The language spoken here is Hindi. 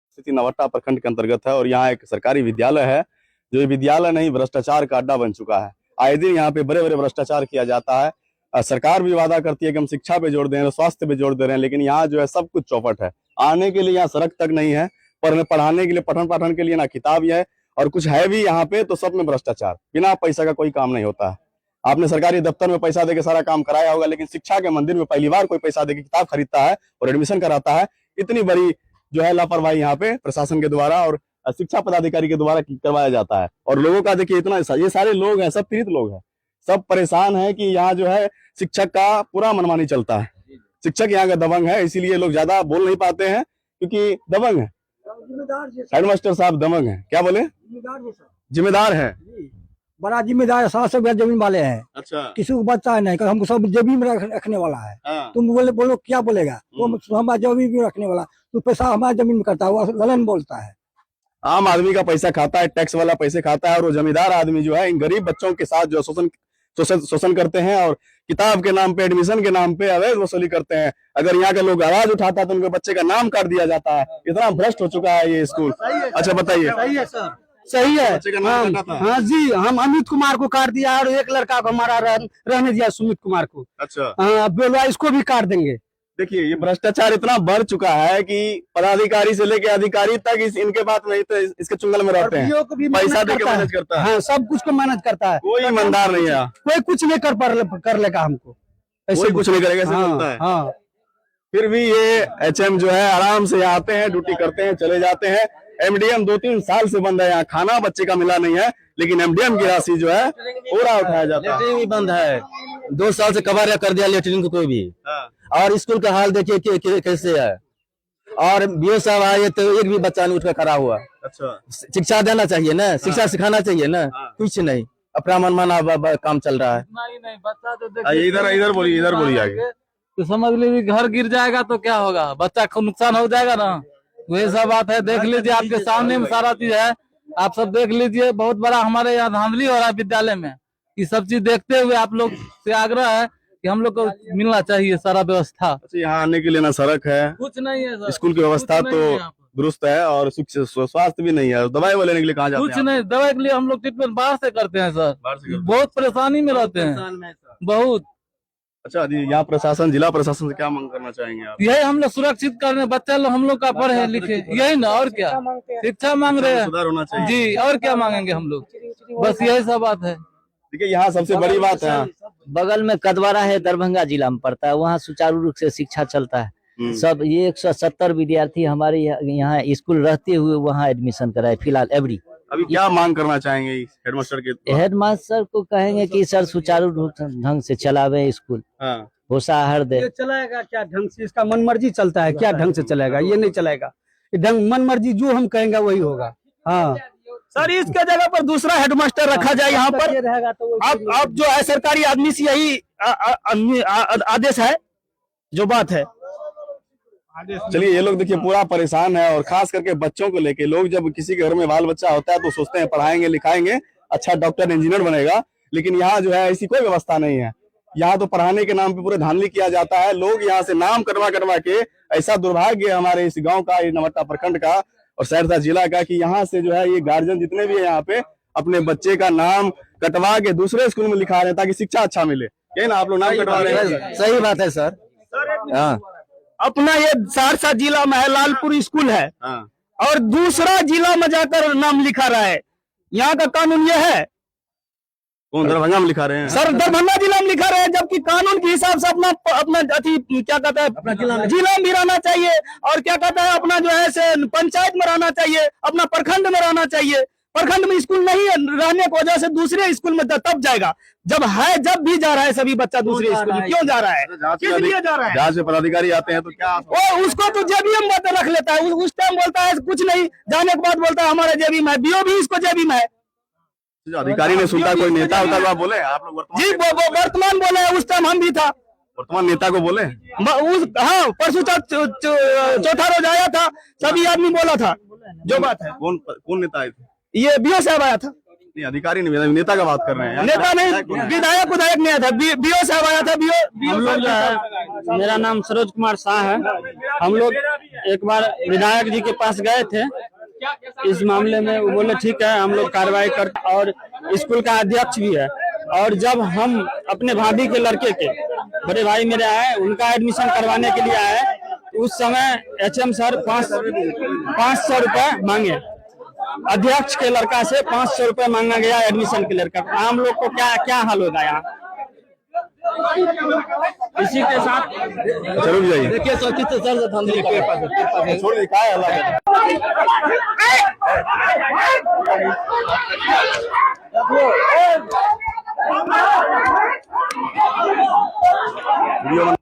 स्थिति नवट्टा प्रखंड के अंतर्गत है और यहाँ एक सरकारी विद्यालय है, जो ये विद्यालय नहीं भ्रष्टाचार का अड्डा बन चुका है। आए दिन यहाँ पे बड़े बड़े भ्रष्टाचार किया जाता है। सरकार भी वादा करती है कि हम शिक्षा पे जोर दे रहे हैं, स्वास्थ्य पे जोर दे रहे हैं, लेकिन यहाँ जो है सब कुछ चौपट है। आने के लिए यहाँ सड़क तक नहीं है, पढ़ाने के लिए पठन पाठन के लिए ना किताब है, और कुछ है भी यहाँ पे तो सब में भ्रष्टाचार। बिना पैसा का कोई काम नहीं होता है। आपने सरकारी दफ्तर में पैसा देके सारा काम कराया होगा, लेकिन शिक्षा के मंदिर में पहली बार कोई पैसा देके किताब खरीदता है और एडमिशन कराता है। इतनी बड़ी जो है लापरवाही यहाँ पे प्रशासन के द्वारा और शिक्षा पदाधिकारी के द्वारा करवाया जाता है। और लोगों का देखिए इतना, ये सारे लोग हैं, सब पीड़ित लोग हैं, सब परेशान है कि यहाँ जो है शिक्षक का पूरा मनमानी चलता है। शिक्षक यहाँ का दबंग है, इसीलिए लोग ज्यादा बोल नहीं पाते हैं, क्योंकि दबंग है। हेडमास्टर साहब दबंग है। क्या बोले? जिम्मेदार है, बड़ा जिम्मेदार है, 700 बीघा जमीन वाले हैं। अच्छा, किसी को बचता नहीं, हमको सब जमीन में रखने वाला है। तुम बोलो क्या बोलेगा? तो हमारा जमीन भी रखने वाला, तो पैसा हमारे जमीन में करता है, वो ललन बोलता है। आम आदमी का पैसा खाता है, टैक्स वाला पैसे खाता है, और वो जमींदार आदमी जो है इन गरीब बच्चों के साथ जो शोषण करते हैं और किताब के नाम पे, एडमिशन के नाम पे अवैध वसूली करते हैं। अगर यहाँ के लोग आवाज उठाता है तो उनके बच्चे का नाम काट दिया जाता है। इतना भ्रष्ट हो चुका है ये स्कूल। अच्छा बताइए। सही है सर, सही है। हाँ जी, हम अमित कुमार को काट दिया और एक लड़का को हमारा रहने दिया, सुमित कुमार को। अच्छा, हाँ बोलवा इसको भी काट देंगे। देखिए ये भ्रष्टाचार इतना बढ़ चुका है कि पदाधिकारी से लेके अधिकारी तक इनके बात में तो इसके चुंगल में रहते हैं। पैसा देके मैनेज करता है। हाँ, सब कुछ को मैनेज करता है। कोई ईमानदार नहीं है, कोई कुछ नहीं कर लेगा हमको, कोई कुछ नहीं करेगा, ऐसे बोलता है। हाँ। फिर भी ये एचएम जो है आराम से आते हैं, ड्यूटी करते हैं, चले जाते हैं। एमडीएम 2-3 साल से बंद है, यहाँ खाना बच्चे का मिला नहीं है, लेकिन एमडीएम की राशि जो है पूरा उठाया जाता है। लेटरिन भी बंद है, 2 साल से कबाड़ कर दिया लेटरिन को कोई भी। और स्कूल का हाल देखिए कैसे है। और बीओ साहब आए तो एक भी बच्चा नहीं उठकर खड़ा हुआ। अच्छा, शिक्षा देना चाहिए ना, शिक्षा सिखाना चाहिए ना, कुछ नहीं, अपना मनमाना काम चल रहा है। इधर बोलिए आगे। तो समझ लीजिए घर गिर जाएगा तो क्या होगा, बच्चा को नुकसान हो जाएगा ना। वही सब बात है, देख लीजिए आपके सामने में सारा चीज है, आप सब देख लीजिए। बहुत बड़ा हमारे यहाँ धांधली हो रहा है विद्यालय में। ये सब चीज देखते हुए आप लोग से आग्रह है कि हम लोग को मिलना चाहिए सारा व्यवस्था। अच्छा, यहाँ आने के लिए ना सड़क है, कुछ नहीं है सर, स्कूल की व्यवस्था तो दुरुस्त है, और स्वास्थ्य भी नहीं है। दवाई लेने के लिए कहाँ जाते हैं? कुछ नहीं, दवाई के लिए हम लोग ट्रीटमेंट बाहर से करते हैं सर, बहुत परेशानी में रहते हैं बहुत। अच्छा जी, यहाँ प्रशासन, जिला प्रशासन से क्या मांग करना चाहेंगे आप? यही हम लोग सुरक्षित करने, बच्चा लोग हम लोग का पढ़े लिखे, यही ना, और क्या शिक्षा मांग रहे हैं। सुधार होना चाहिए जी, और क्या मांगेंगे हम लोग, बस यही सब बात है। देखिए यहाँ सबसे बड़ी बात है, बगल में कदवारा है, दरभंगा जिला में पड़ता है, वहाँ सुचारू रूप से शिक्षा चलता है। सब ये 170 विद्यार्थी हमारे यहाँ स्कूल रहते हुए वहाँ एडमिशन कराए फिलहाल एवरी। अभी क्या मांग करना चाहेंगे हेडमास्टर के? हेडमास्टर को कहेंगे कि सर सुचारू ढंग से चलावे स्कूल, होशाहर दे। चलाएगा क्या ढंग से? इसका मन मर्जी चलता है, क्या ढंग से चलेगा? ये नहीं चलेगा, ढंग मन मर्जी जो हम कहेंगे वही होगा। हाँ सर, इसके जगह पर दूसरा हेडमास्टर रखा जाए यहाँ पर। अब जो है सरकारी आदमी से यही आदेश है, जो बात है। चलिए, ये लोग देखिए पूरा परेशान है, और खास करके बच्चों को लेके। लोग जब किसी के घर में बाल बच्चा होता है तो सोचते हैं पढ़ाएंगे लिखाएंगे, अच्छा डॉक्टर इंजीनियर बनेगा, लेकिन यहाँ जो है ऐसी कोई व्यवस्था नहीं है। यहाँ तो पढ़ाने के नाम पे पूरे धांधली किया जाता है। लोग यहाँ से नाम करवा के, ऐसा दुर्भाग्य है हमारे इस गाँव का, नवट्टा प्रखंड का और सहरसा जिला का, कि यहाँ से जो है ये गार्जियन जितने भी है यहाँ पे अपने बच्चे का नाम कटवा के दूसरे स्कूल में लिखा रहे हैं ताकि शिक्षा अच्छा मिले। यही ना आप लोग नाम कटवा रहे हैं? सही बात है सर। हाँ, अपना ये सहरसा जिला में है, लालपुर स्कूल है, और दूसरा जिला में जाकर नाम लिखा रहा है। यहाँ का कानून ये है। कौन दरभंगा में लिखा रहे हैं? सर दरभंगा जिला में लिखा रहे हैं, जबकि कानून के हिसाब से अपना क्या कहता है, अपना जिला में भी रहना चाहिए, और क्या कहता है अपना जो है से पंचायत में रहना चाहिए, अपना प्रखंड में रहना चाहिए। प्रखंड में स्कूल नहीं है, रहने की वजह से दूसरे स्कूल में तब जाएगा जब भी जा रहा है सभी बच्चा दूसरे स्कूल में। क्यों जा रहा है, किस लिए जा रहा है? जहाँ से पदाधिकारी आते हैं तो क्या वो उसको तो जेबीएम में रख लेता है, उस टाइम बोलता है कुछ नहीं, जाने के बाद बोलता है हमारे जेबी में है, बीओ भी इसको जेबी में है। जो अधिकारी ने सुनता, कोई नेता होता तो आप बोले, आप लोग जी वर्तमान बोले, उस टाइम हम भी था। वर्तमान नेता को बोले? हाँ, परसों चौथा रोज आया था, सभी आदमी बोला था जो बात है। कौन नेता आए थे? ये बीओ साहब आया था। नहीं, अधिकारी नहीं, नेता का बात कर रहे हैं। नेता नहीं, विधायक नहीं आया था, बीओ साहब आया था। हम लोग जो है, मेरा नाम सरोज कुमार शाह है। हम लोग एक बार विधायक जी के पास गए थे इस मामले में, वो बोले ठीक है हम लोग कार्रवाई करते, और स्कूल का अध्यक्ष भी है। और जब हम अपने भाभी के लड़के के, बड़े भाई मेरे आए, उनका एडमिशन करवाने के लिए आए, उस समय एचएम सर 500 रुपए मांगे। अध्यक्ष के लड़का से 500 रुपए मांगा गया एडमिशन के लड़का। आम लोग को क्या हाल होगा यहाँ। इसी के साथ चलो जाइए, देखिए सर छोड़िए, क्या है अलग वीडियो